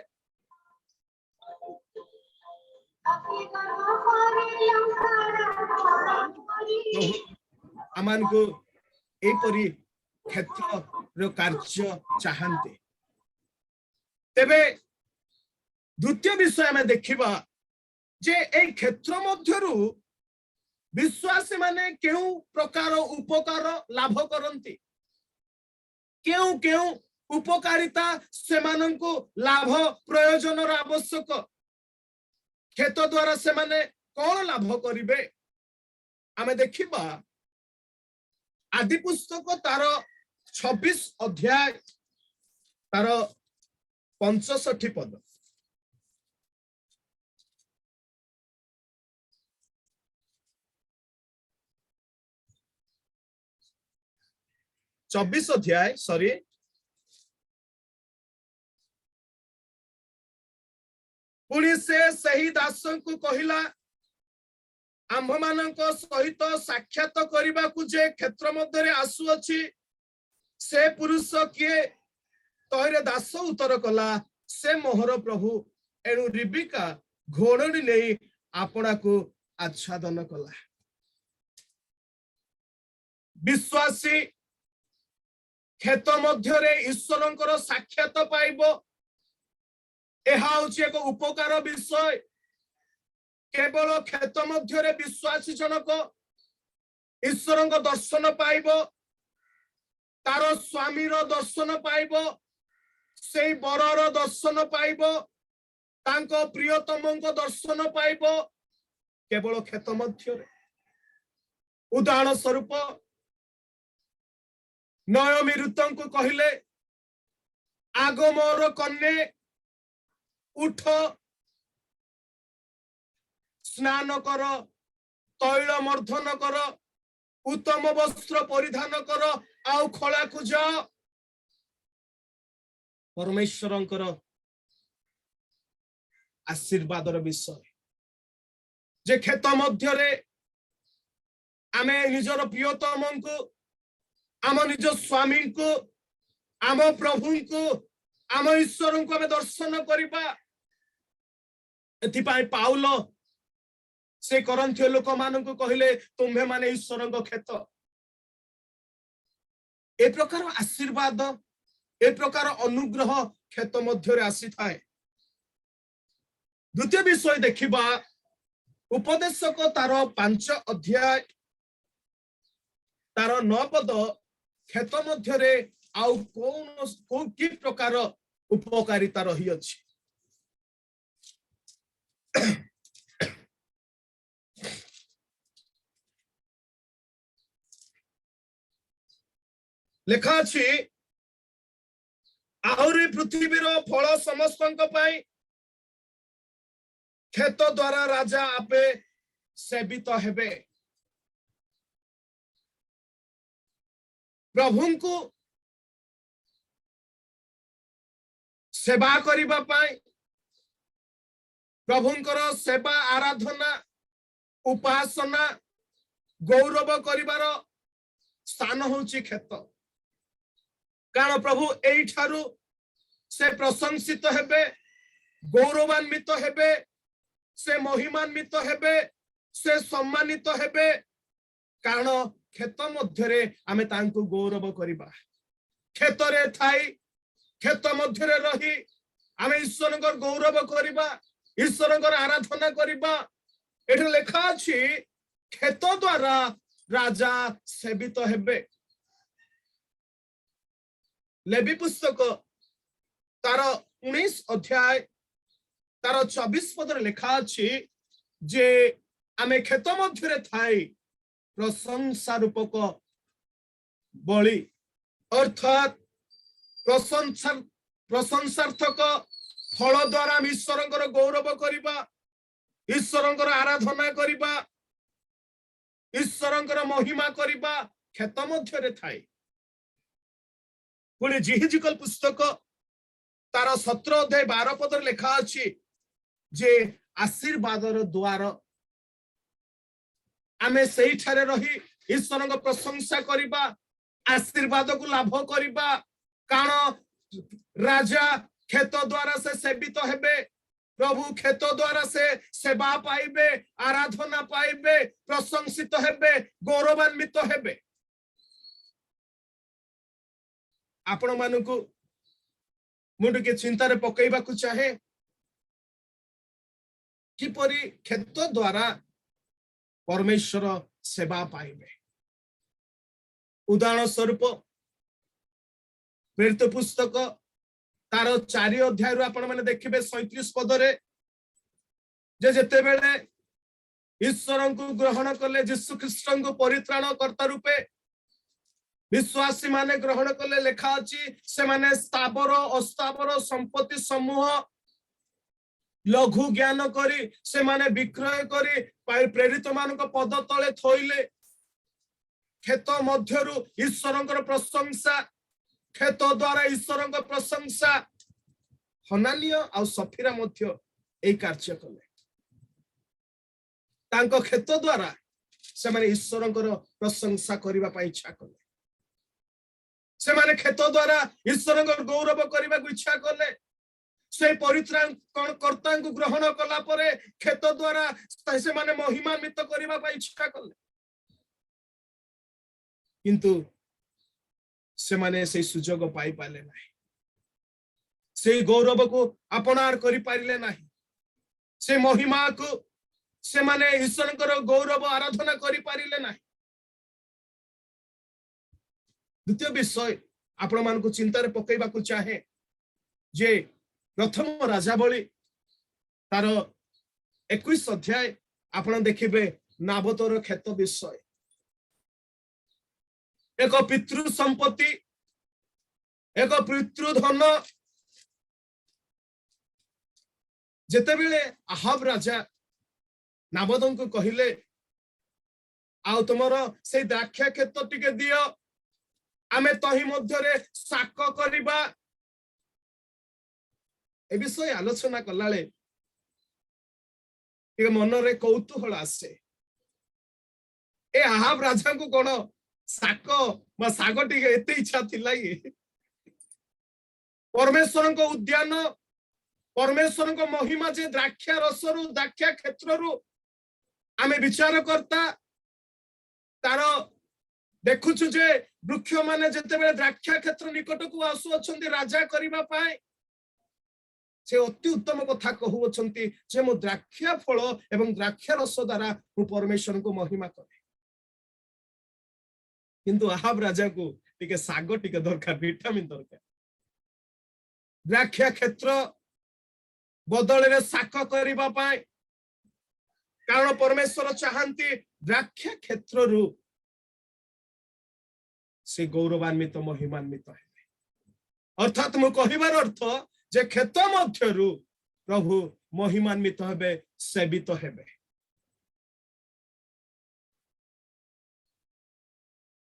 आमान को एपरी क्षेत्र कार्य चाहते तेबे द्वितीय विषय में देखिबा जे ए क्षेत्र मध्यरु विश्वासी माने केउ प्रकार उपकार लाभ करंती केउ केउ उपकारिता से माननको लाभ प्रयोजन आवश्यक खेत द्वारा से माने कौन लाभ करिवे आमे देखिबा आदि पुस्तक तार 26 अध्याय तार 65 पद 24 अध्याय सॉरी पुणी से सही दास को कहिला आम्भ मानक सहित साक्षात करबा को जे क्षेत्र मध्य आसु अछि से पुरुष किए तहिरे दास उत्तर कला से मोहर प्रभु एणु रिबिका घोड़नी नहीं आपना को आच्छादन कला विश्वासी खेत मध्य ईश्वर साक्षात पाइबो एहा होछि एक उपकार विषय केवल खेत मध्य विश्वासी जनक ईश्वर दर्शन पाइबो तार स्वामी दर्शन पाइबो से बरर दर्शन पाइबो तांको प्रियतम दर्शन पाइबो केवल खेत मध्य उदाहरण स्वरूप नयमी ऋतु को कहले आग मोर कन्ये उठ स्नान कर तैल मर्धन कर उत्तम वस्त्र परिधान कर आउ खला को जा परमेश्वरंकर आशीर्वादर विषय जे खेत मध्य आमे निजर प्रियतम को आम निज स्वामी को आम प्रभु को आम ईश्वर को आमे दर्शन करिबा एथिपाई पाउल से करंथियो लोक मान को कहले तुम्हे माने ईश्वर खेत ए प्रकार आशीर्वाद ए प्रकार अनुग्रह खेत मध्य आसी थाए द्वितीय विषय देखिबा उपदेशक तार 5 अध्याय तार 9 पद खेत मध्य आउ कौन कि प्रकार उपकारिता रही अछि लेखा अछि आहुरी पृथ्वीर फल समस्तक पाई खेत द्वारा राजा आपे सेवित हेबे प्रभु को सेवा करिबा पाई प्रभुंकर सेवा आराधना उपासना गौरव करिबार स्थान होची खेत कारण प्रभु एई ठारू से प्रशंसित हेबे गौरवान्वित हेबे से महिमान्वित हेबे से सम्मानित हेबे कारण खेत मध्य आमे तांको गौरव करिबा खेतरे थाई खेत मध्य रही आमे ईश्वर गौरव करिबा ईश्वर आराधना करिबा एठे लेखा अछि खेत द्वारा राजा सेवित हेबे। लेवी पुस्तक तार 19 अध्याय तार 24 पदर लेखा अछि जे आमे खेत मध्य थाई प्रशंसा रूपक बलि अर्थात प्रशंसार्थक फल द्वारा ईश्वर गौरव करिबा ईश्वर आराधना करिबा ईश्वर महिमा करिबा खेत मध्य थाई। पुणी जिहिजिकल पुस्तक तार 17 अध्याय 12 पदर लेखा अछि जे आशीर्वादर द्वार आमे सही ठारे रही ईश्वर प्रशंसा करिबा आशीर्वाद को लाभ करिबा कारण राजा खेत द्वारा से सेवित हेबे प्रभु खेत द्वारा से सेवा पाइबे आराधना पाइबे प्रशंसित हेबे गौरवान्वित हेबे। आपण मानकु मुझे के चिंतार पकईबा को चाहे किपरि खेत द्वारा परमेश्वर सेवा पाइबे। उदाहरण स्वरूप प्रेरित पुस्तक तार 4 अध्याय आपण माने देखिबे 37 पदरे जे जेते बेले ईश्वर को ग्रहण कले यीशु ख्रीष्ट को परित्राण कर्ता रूपे विश्वासी माने ग्रहण कले लेखा अछि से माने स्थावर अस्थावर संपत्ति समूह लघु ज्ञान करी से माने विक्रय करी प्रेरित मान पद तले थोइले खेत मध्यरु ईश्वर प्रशंसा खेत द्वारा ईश्वर प्रशंसा हनानिया और सफीरा मध्य ए कार्य कले तांको खेत द्वारा से माने ईश्वर प्रशंसा करिबा पई इच्छा कले से माने खेत द्वारा ईश्वर गौरव करने को इच्छा कले से परित्राण कर्ता को ग्रहण कला परे खेत द्वारा से माने महिमान्वित करने को इच्छा कले किंतु से माने से सुजोग पाई पाले नहीं से गौरव को अपनार करि पारिले नहीं से महिमा को से माने ईश्वर गौरव आराधना करि पारिले नहीं। द्वितीय विषय आपण मान को चिंतार पकईबा को चाहे जे प्रथम राजावली तार 21 अध्याय आपण देखिबे नाबोतर खेत विषय एक पितृ संपत्ति एक पितृ धन जेते बेले आहाब राजा नाबोदन को कहिले आ तुमर से द्राक्षा खेत टिके दियो आमे तही मध्यरे साक करिबा ए विषय आलोचना कलाले एक मनरे कौतूहल आसे ए आहाब राजा को कोन साक मा साग टिके एते इच्छा थिला ये परमेश्वर को उद्यान परमेश्वर को महिमा जे द्राक्षा रसरु द्राक्षा क्षेत्ररु आमे विचार करता तार देखुछु जे वृक्ष माने जते बेले द्राक्षा क्षेत्र निकट को आसु अछंती राजा करिबा पाए से अति उत्तम कथा कहू अछंती जे मो द्राक्षा फल एवं द्राक्षा रस द्वारा मु परमेश्वर को महिमा करे किंतु आहाब राजा को टिके साग टिके दरकार विटामिन दरकार द्राक्षा क्षेत्र बदल रे साक करिबा पाए कारण परमेश्वर चाहंती द्राक्षा क्षेत्र रु से गौरवान्वित महिमान्वित है अर्थात मु कहिबार अर्थ जे खेत मध्यरु प्रभु महिमान्वित हेबे सेवित हेबे।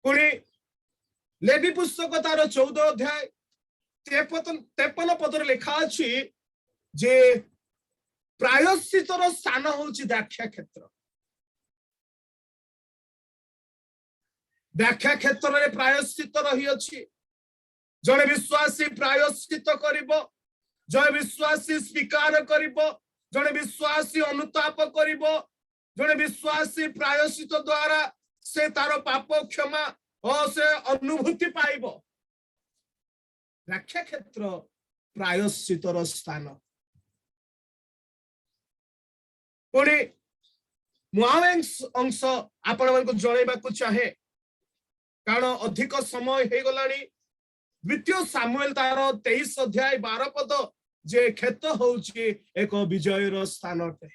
पुणी लेवी पुस्तक तार 14 अध्याय 53 पदर लेखा अछि जे प्रायश्चितर स्थान होछि द्राक्षा क्षेत्र द्राक्षा क्षेत्र में प्रायश्चित रही अछि जने विश्वासी प्रायश्चित करिबो जने विश्वासी स्वीकार करिबो जने विश्वासी अनुताप करिबो जने विश्वासी प्रायश्चित द्वारा से तार पाप क्षमा और से अनुभूति पाइबो रक्षा क्षेत्र प्रायश्चितर स्थान पुणी अंश आपण मानक जणैबाकू चाहे कारण अधिक समय हे गलानी द्वितीय सामुएल तार 23 अध्याय 12 पद जे क्षेत्र होउची एक विजयर स्थान अटे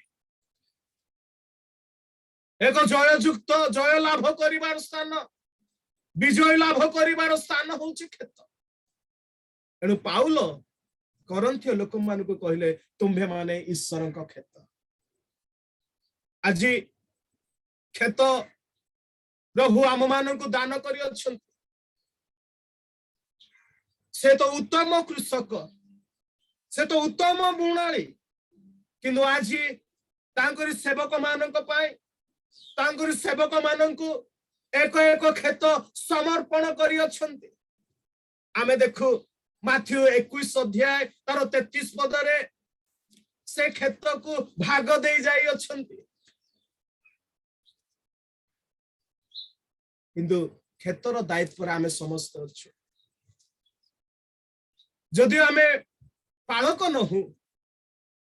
एक जययुक्त जय लाभ करिवार स्थान विजय लाभ करिवार स्थान होउची क्षेत्र एणु पाउल करंथिय लोक मानक कहले तुम्भे माने ईश्वर का क्षेत्र आज क्षेत्र प्रभु आम मान को दान कर से तो उत्तम कृषक से तो उत्तम बुणाली किंतु आज तांकरी सेवक मानक पाए तांकरी सेवक मानक एक एक क्षेत्र समर्पण करी अछंती आमे देखु माथ्यू 21 अध्याय तार 33 पदरे से क्षेत्र को भाग दे जाई अछंती किंतु क्षेत्र दायित्व आमे समस्त अच्छु जदि आमे पालक नहु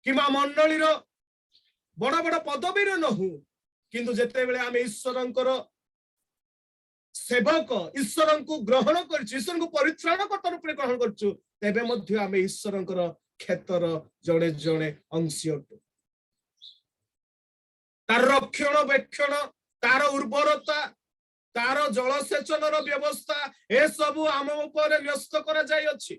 किमा मंडली बड़ बड़ पदवी नहु किंतु जेते बेले आमे ईश्वरंकर सेवक ईश्वर को ग्रहण कर ईश्वर को परित्राणकर्ता रूप में ग्रहण करछु तेबे मध्य आमे ईश्वरंकर क्षेत्र जड़े जड़े अंशी अटु तार रक्षण बेक्षण तार उर्वरता तार जलसेचन व्यवस्था ए सबु आम ऊपर न्यस्त करा जाय अछि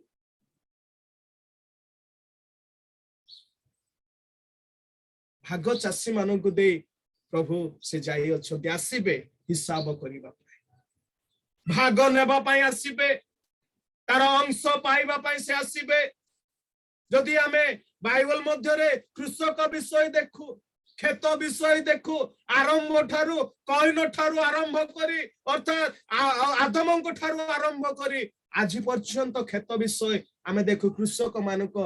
भाग चाषी मानक दे प्रभु से जाई अछंती आसीबे हिसाब करिबा भाग नेबा पाई आसीबे तार अंश पाइबा पाई से आसीबे जदि आमे बाइबल मध्य रे कृषक विषय देखु खेत विषय देखु आरंभ ठारू कईन ठारू आरंभ करी अर्थात आदमंक ठारू आरंभ करी आज पर्यंत खेत विषय आमे देखु कृषक मानक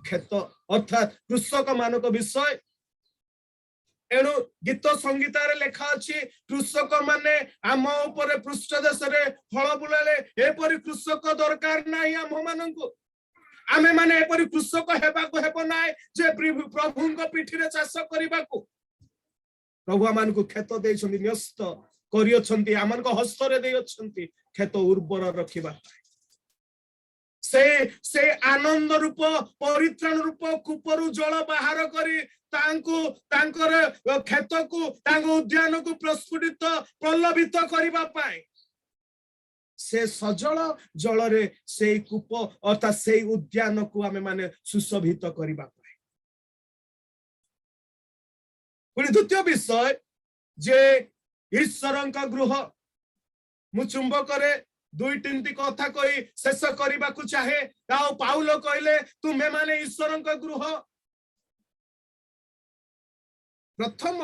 खेत अर्थात कृषक मानक विषय एणु गीत संगीतारे लेखा अछि कृषक माने आम ऊपर पृष्ठ देश रे फल बुलाले एपरि कृषक दरकार नाही आम मानकु आमे माने एपरि कृषक हेबाको हेबो नाही जे प्रभुंक पिठिरे चाष करिबाको प्रभु मानकु खेत देइछन्ती न्यस्त करियछन्ती आमनक हस्तरे देइछन्ती खेत उर्वर रखिबा से आनंद रूप परित्राण रूप कूपरु जल बाहर करी तांको तांकर खेत को तांको उद्यान को प्रस्फुटित प्रलोभित करिबा पाए से सजल जल रे से कूप अर्थात से उद्यान को आमे माने सुशोभित करिबा पाए पुणी द्वितीय विषय जे ईश्वरंका गृह मु चुंबकरे दुई तीन कथा कही शेष करने को चाहे पाउल कहले तुम्हें माने ईश्वरंका गृह प्रथम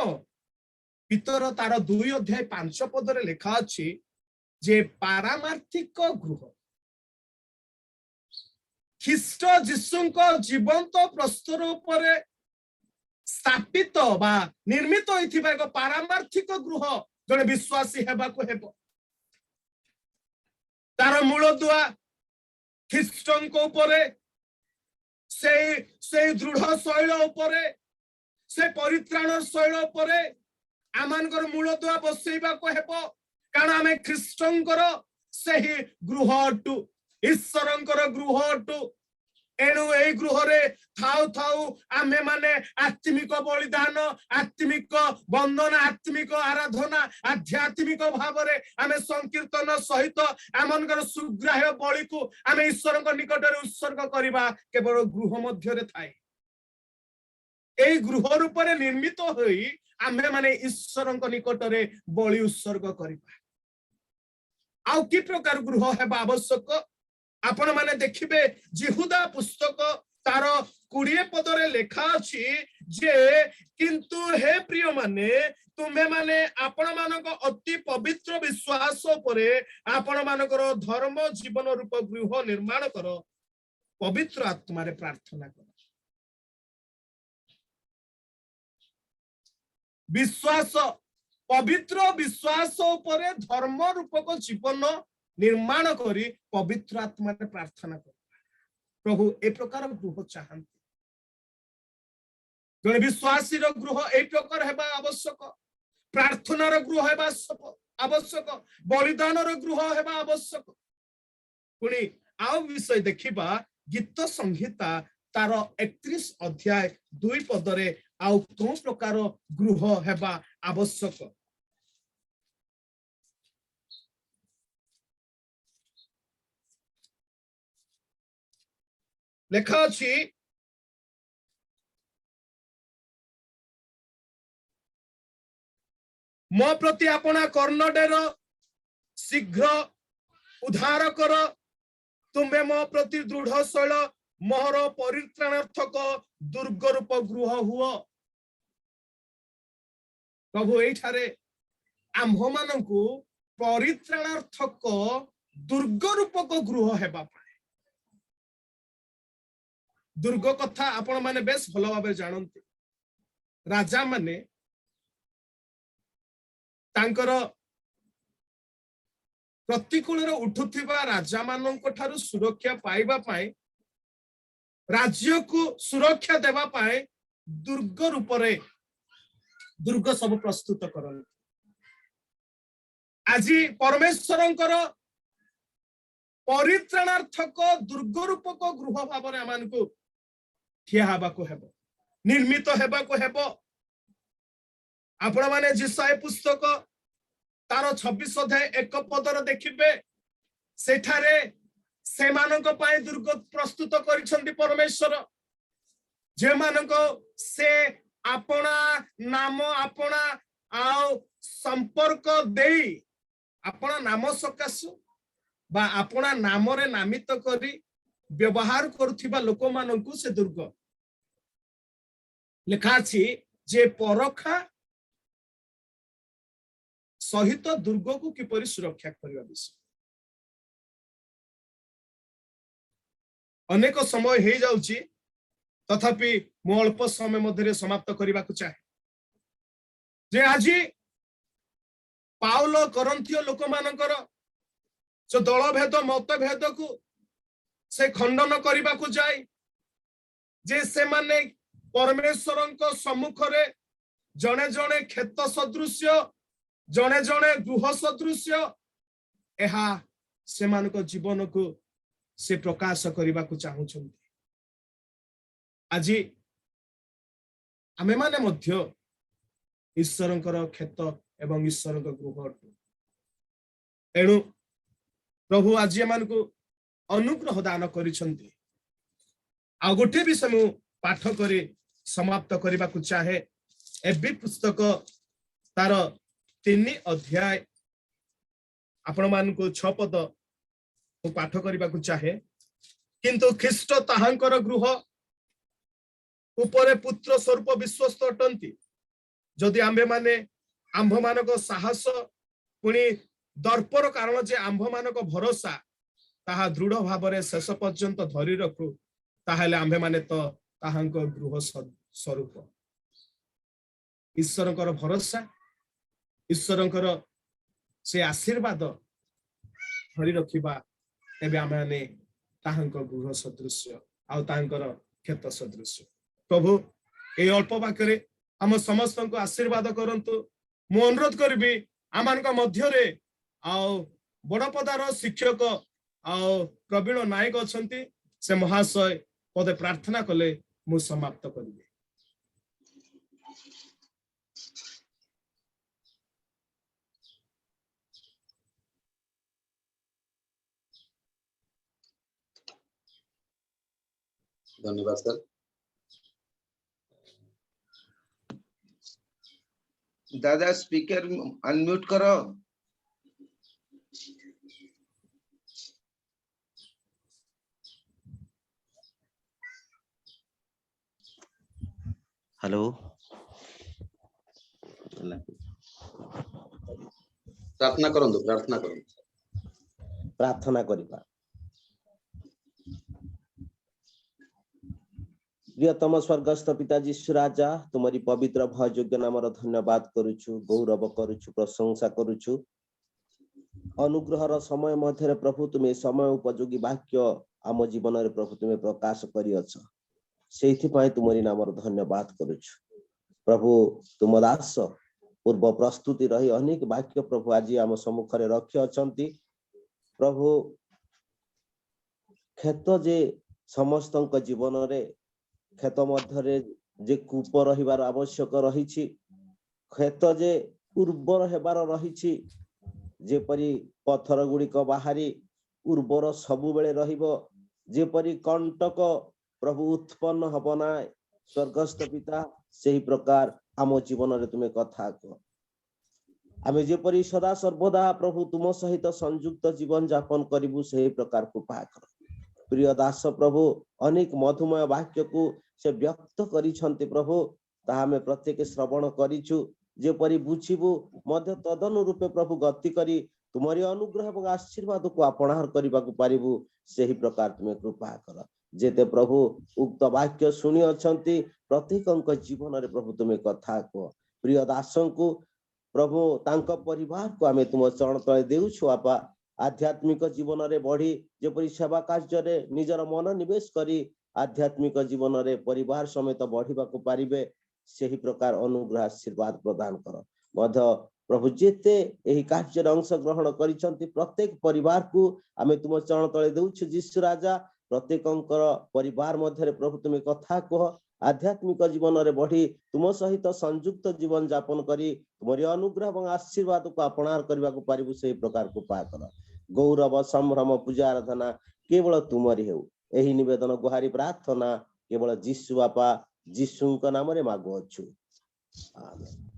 पितर तार 2 अध्याय 5 पदरे लेखा अछि जे पारमार्थिक गृह ख्रीष्ट जीशुंक जीवंत प्रस्तर उपरे स्थापित बा निर्मित होइथिबा एक पारमार्थिक गृह जने विश्वासी हेबाको हेबो तार मूल दुआ ख्रीष्टंक उपरे से दृढ़ शैल उपरे से परित्राण शैल उपरे आमानकर मूल दुआ बसैबा को हेबो कारण आमे ख्रीष्टंकर सेही गृह अटु ईश्वरंकर गृह अटु एणु ए गृह रे थाउ थाउ आमे माने आत्मिक बलिदान आत्मिक बंदन आत्मिक आराधना आध्यात्मिक भाव रे आमे संकीर्तन सहित आमनकर सुग्राह्य बलि को आमे ईश्वरंक निकट रे उत्सर्ग करिबा केवल गृह मध्य रे थाए ए गृह रूप रे निर्मित होई आमे माने ईश्वरंक निकट रे बलि उत्सर्ग करिबा आउ की प्रकार गृह हेबा आवश्यक आपण माने देखिबे जिहुदा पुस्तक तार 20 पदरे लेखा अछि जे किंतु हे प्रिय माने तुम्हें माने आपण मानक अति पवित्र विश्वास परे आपण मानकर धर्म जीवन रूप गृह निर्माण कर पवित्र आत्मा रे प्रार्थना कर विश्वास पवित्र विश्वास परे धर्म रूपक जीवन निर्माण करी पवित्र आत्मा रे प्रार्थना कर प्रभु ए प्रकार गृह चाहते जड़े विश्वासी गृह ए प्रकार हेबा आवश्यक प्रार्थनार गृह हेबा आवश्यक बलिदान गृह हेबा आवश्यक पुणी आउ विषय देखिबा गीत संहिता तार 31 अध्याय 2 पदरे आउ को प्रकार गृह हेबा आवश्यक लेखा अछि मो प्रति अपना कर्णडेर शीघ्र उद्धार कर तुम्हें मो प्रति दृढ़शैल मोहर परित्राणार्थक दुर्ग रूप गृह हुआ प्रभु एठारे आम्भ मानकु परित्राणार्थक दुर्ग रूपक गृह हेबा पाए दुर्ग कथा आपण माने बेस भल भाव जानते राजा माने तांकर प्रतिकूल उठुथिबा राजा मानक ठारू सुरक्षा पाइबा पाए राज्य को सुरक्षा देवा पाए दुर्ग रूप रे दुर्ग सब प्रस्तुत करन आज परमेश्वरंकर परित्राणार्थक दुर्ग रूपक गृह भाव रे आमानकु ठिया हेबाको हेबो निर्मित हेबाको हेबो आपण माने जिसाय पुस्तक तार 26 अध्याय 1 पदर देखिबे सेठारे से मानक पाए दुर्ग प्रस्तुत करिसंती परमेश्वर जे मानक से अपना नाम अपना आउ संपर्क देई अपना नाम सकाशु बा अपना नाम रे नामित करी व्यवहार करुथिबा लोक मानकु से दुर्ग लिखा छी जे परखा सहित दुर्ग को किपरि सुरक्षा करबा विषय अनेक समय हे जाउची तथापि मो अल्प समय मध्य समाप्त करने को चाहे जे आज पाउल करंथियो लोक मानकर जो दलभेद मतभेद को से खंडन करने को जाए जे से माने परमेश्वर सम्मुख रे जने जने खेत सदृश जने जने गृह सदृश एहा से मानक जीवन को से प्रकाश करने को चाहूछंती आज आमे माने मध्य ईश्वरंकर खेत एवं ईश्वर गृह एणु प्रभु आज मान को अनुग्रह दान करिसंती आ गोटे विषय मु पाठ करे समाप्त करने को चाहे एबी पुस्तक तार 3 अध्याय आपण मान को 6 पद पाठ करने को चाहे किंतु ख्रीष्ट ताहांकर गृह उपरे पुत्र स्वरूप विश्वस्त अटंती जदि आंबे माने आंभ मानक साहस पुणी दर्पर कारण जे आंभ मानक भरोसा ताहा दृढ़ भाव रे शेष पर्यंत धरी रखु ताहाले आंबे माने तो ताहांकर गृह स्वरूप ईश्वरंकर भरोसा ईश्वरंकर से आशीर्वाद धरी रखिबा एबे आमे ताहांकर गृह सदृश आ ताहांकर खेत सदृश प्रभु ए अल्प वाक्य आम समस्त को आशीर्वाद करंतु मु अनुरोध करबी आमानका मध्य रे आउ बड़पदार शिक्षक आउ प्रवीण नायक अछंती से महाशय पदे प्रार्थना कले मु समाप्त करबी धन्यवाद सर दादा स्पीकर अनम्यूट करो हेलो प्रार्थना करंतु प्रार्थना करिबा प्रियतम स्वर्गस्थ पिता जीशु राजा तुम्हारी पवित्र भययोग्य नामर धन्यवाद करुछु गौरव करुछु प्रशंसा करुछु अनुग्रहर समय मध्य प्रभु तुम्हें समय उपयोगी वाक्य आम जीवन रे प्रभु तुम्हें प्रकाश करियछ सेइथिपाई तुमरी नामर धन्यवाद करूछु प्रभु तुम दास पूर्व प्रस्तुति रही अनेक वाक्य प्रभु आज आम सम्मुख रे रखि अछंती प्रभु खेत जे समस्त जीवन रे खेत मध्य जे कूप रहिबार आवश्यक रही खेत जे उर्वर हेबार रही जेपरी पत्थर गुड़िक बाहरी उर्वर सबु बेले रहिबो जेपरी कंटक प्रभु उत्पन्न हब ना स्वर्गस्थ पिता सही प्रकार आम जीवन रे तुम्हें कथा कह आमे जेपरी सदा सर्वदा प्रभु तुम सहित संयुक्त जीवन यापन करिबु सही प्रकार कृपा कर प्रिय दास प्रभु अनेक मधुमय वाक्य को से व्यक्त करिसंति प्रभु ता हमें प्रत्येक श्रवण करिछु जेपरी बुझिबु मध्य तदनुरूपे प्रभु गति करी तुम्हारी अनुग्रह और आशीर्वाद को अपनार करने को पारिबु सही प्रकार तुम्हें कृपा कर जेते प्रभु उक्त वाक्य शुणी अछंती प्रत्येक जीवन रे प्रभु तुम्हें कथा कह प्रिय दासों को प्रभु तांको परिवार को आमे तुम चरण तले देउछु आपा आध्यात्मिक जीवन रे बढ़ी जेपरी सेवा कार्य रे निजर मन निवेश करी आध्यात्मिक जीवन रे परिवार समेत बढ़िबा को पारिबे सही प्रकार अनुग्रह आशीर्वाद प्रदान कर मध्य प्रभु जेते एही कार्य अंश ग्रहण करिसंती प्रत्येक परिवार को आमे तुम चरण तले देउछु जीशु राजा प्रत्येकंकर परिवार मध्य प्रभु तुम्हें कथा कह आध्यात्मिक जीवन रे बढ़ी तुम सहित संयुक्त जीवन यापन करी तुम्हारी अनुग्रह और आशीर्वाद को अपनार करने को पारिबु सही प्रकार को पा कर गौरव संभ्रम पूजा आराधना केवल तुमरी हेउ एही निवेदन गुहारी प्रार्थना केवल जीशु बापा जीशु नाम रे मागुअछु आमेन।